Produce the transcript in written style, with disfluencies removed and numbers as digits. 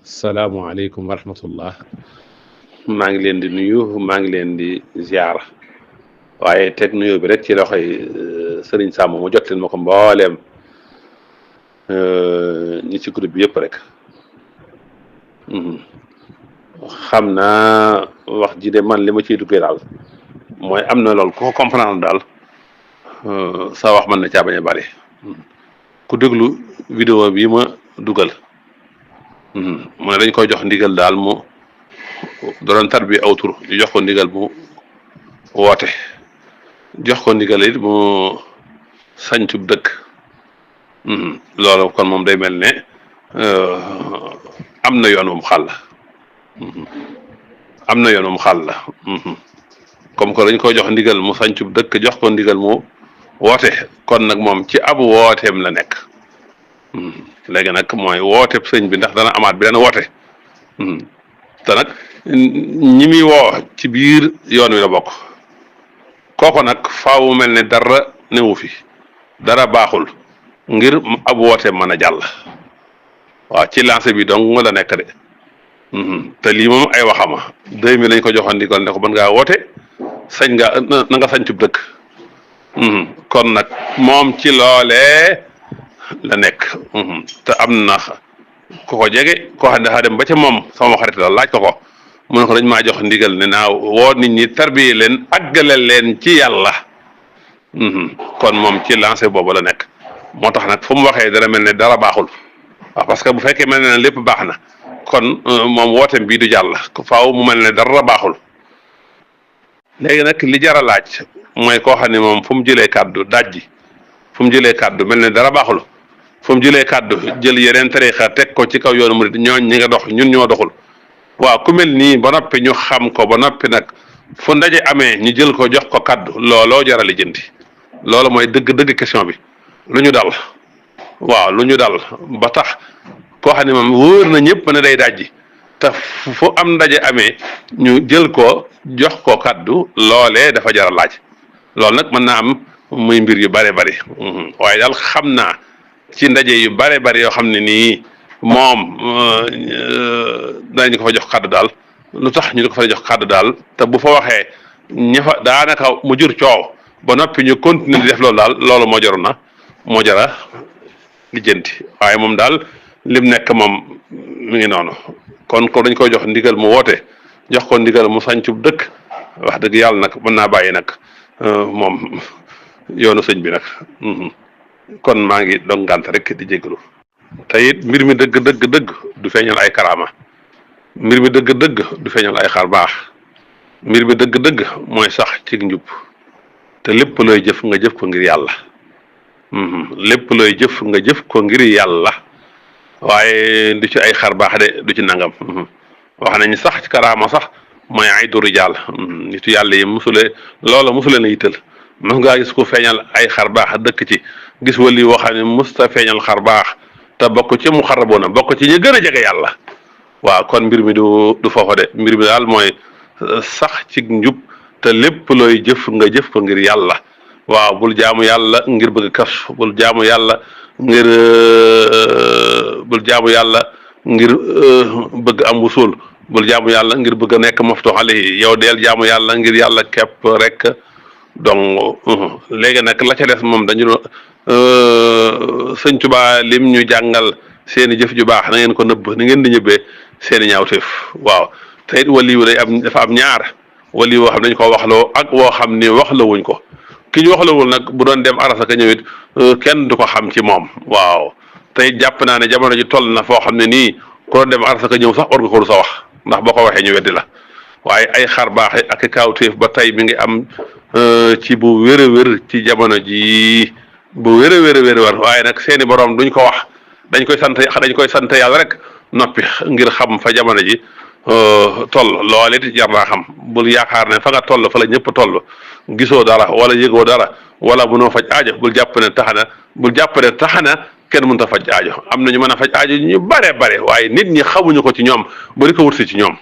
salaamualeykum wa rahmatullah. maa ngi leen di nuyu maa ngi leen di ziara waaye teg nuyoo bi rek ci loxoy Sëriñ Sàmm mu jot leen ma ko mbooleem ñi ci groupe bi yëpp rek. xam naa wax ji de man li ma ciy duggee daal mooy am na lool ku ko comprendre daal sa wax mën na caa bañ a bari ku déglu vidéo bii ma dugal mu ne dañ koy jox ndigal daal mu doon tar bi aw tur ñu jox ko ndigal mu woote jox ko ndigal it mu sañcub dëkk loolu kon moom day mel ne am na yoon moom xàll am na yoon moom xàll la comme que dañ koy jox ndigal mu sañcub dëkk jox ko ndigal mu woote kon nag moom ci ab wooteem la nekk léegi nag mooy wooteeb sëñ bi ndax dana amaat beneen woote te nag ñi muy woo ci biir yoon wi la bokk kooku nag faaw mel ne dara newu fi dara baaxul ngir ab wooteem mën a jàll waaw ci lancé bi donc nga la nekk de te lii moom ay waxama 2000 lañ ko joxoon ndigal ne ko mën ngaa woote sañ nga na nga sañ cub dëkk kon nag moom ci loolee la nekk te am na ku ko jege koo xam ne daa dem ba ca moom sama xarit la laaj ko ko mu ne ko dañ maa jox ndigal ne naa woo nit ñi tarbiye leen àggale leen ci yàlla kon moom ci lancé boobu la nekk moo tax nag fu mu waxee dara mel ne dara baaxul waaw parce que bu fekkee mel ne lépp baax na kon moom wooteem bii du jàll faaw mu mel ne dara baaxul léegi nag li jar a laaj mooy koo xam ne moom fu mu jëlee kàddu dajji fu mu jëlee kàddu mel ne dara baaxul fu mu jëlee kàddu jël yeneen tariixa teg ko ci kaw yoonu murid ñooñ ñi nga dox ñun ñoo doxul waaw ku mel nii ba noppi ñu xam ko ba noppi nag fu ndaje amee ñu jël ko jox ko kàddu looloo jar a lijjanti loolu mooy dëgg-dëgg question bi lu ñu dal waaw lu ñu dal ba tax koo xam ne moom wóor na ñëpp ne day dajji te fu am ndaje amee ñu jël ko jox ko kàddu loolee dafa jar a laaj loolu nag mën naa am muy mbir yu bare bari waaye daal xam naa ci ndaje yu bare bari yoo xam ne nii moom danañu ko fa jox kàddu daal lu tax ñu di ko fa jox kàddu daal te bu fa waxee ña fa daanaka mu jur coow ba noppi ñu continuer di def loolu daal loolu moo jara lijjanti waaye moom daal lim nekk moom mi ngi noonu kon ko dañ koy jox ndigal mu woote jox ko ndigal mu sañcub dëkk wax dëgg yàlla nag mën naa bàyyi nag moom yoonu sëñ bi nag kon maa ngi dong ngànt rek di jégalu te it mbir mi dëgg du feeñal ay karaama mbir mi dëgg du feeñal ay xar baax mbir mi dëgg mooy sax ci njub te lépp looy jëf nga jëf ko ngir yàlla lépp looy jëf nga jëf ko ngir yàlla waaye du ci ay xar baax de du ci nangam wax nañ sax ci karaama sax mooy ay du rijaal nitu yàlla yi musule na yitteel mos ngaa gis ko feeñal ay xar baax dëkk ci gis wali woo xam ne musta feeñal xar baax te bokk ci mu xaraboona bokk ci ñu gën a jege yàlla waaw kon mbir mi du foofa de mbir mi daal mooy sax ci njub te lépp looy jëf nga jëf ko ngir yàlla waaw bul jaamu yàlla ngir bëgg kas bul jaamu yàlla ngir bëgg am wusul bul jaamu yàlla ngir bëgg a nekk maftu alayhi yow deel jaamu yàlla ngir yàlla képp rek donc léegi nag la ca des moom dañu sëñ Tuubaa lim ñu jàngal seeni jëf ju baax na ngeen ko nëbb ni ngeen di ñëbbee seeni ñaawteef waaw te it wali yu dafa am ñaar wali woo xam dañ ko waxloo ak woo xam ni waxlawuñ ko ki ñu waxlawul nag bu doon dem arasa ka ñëwit kenn du ko xam ci moom waaw te it jàpp naa ne jamono ji toll na foo xam ne nii ku doon dem arasa ka ñëw sax war nga ko du sa wax ndax boo ko waxee ñu weddi la waaye ay xar baax ak i kaawteef ba tey mi ngi am ci bu wér a wér ci jamono ji bu wér a wér war waaye nag seeni borom duñ ko wax dañ koy sant yàlla rek noppi ngir xam fa jamono ji toll lool it jar naa xam bul yaakaar ne fa nga toll fa la ñëpp toll gisoo dara wala yëgoo dara wala mënoo faj aajo bul jàpp ne tax na kenn mënut a faj aajo am na ñu mën a faj aajo ñu bare waaye nit ñi xamuñu ko ci ñoom ba di ko wut si ci ñoom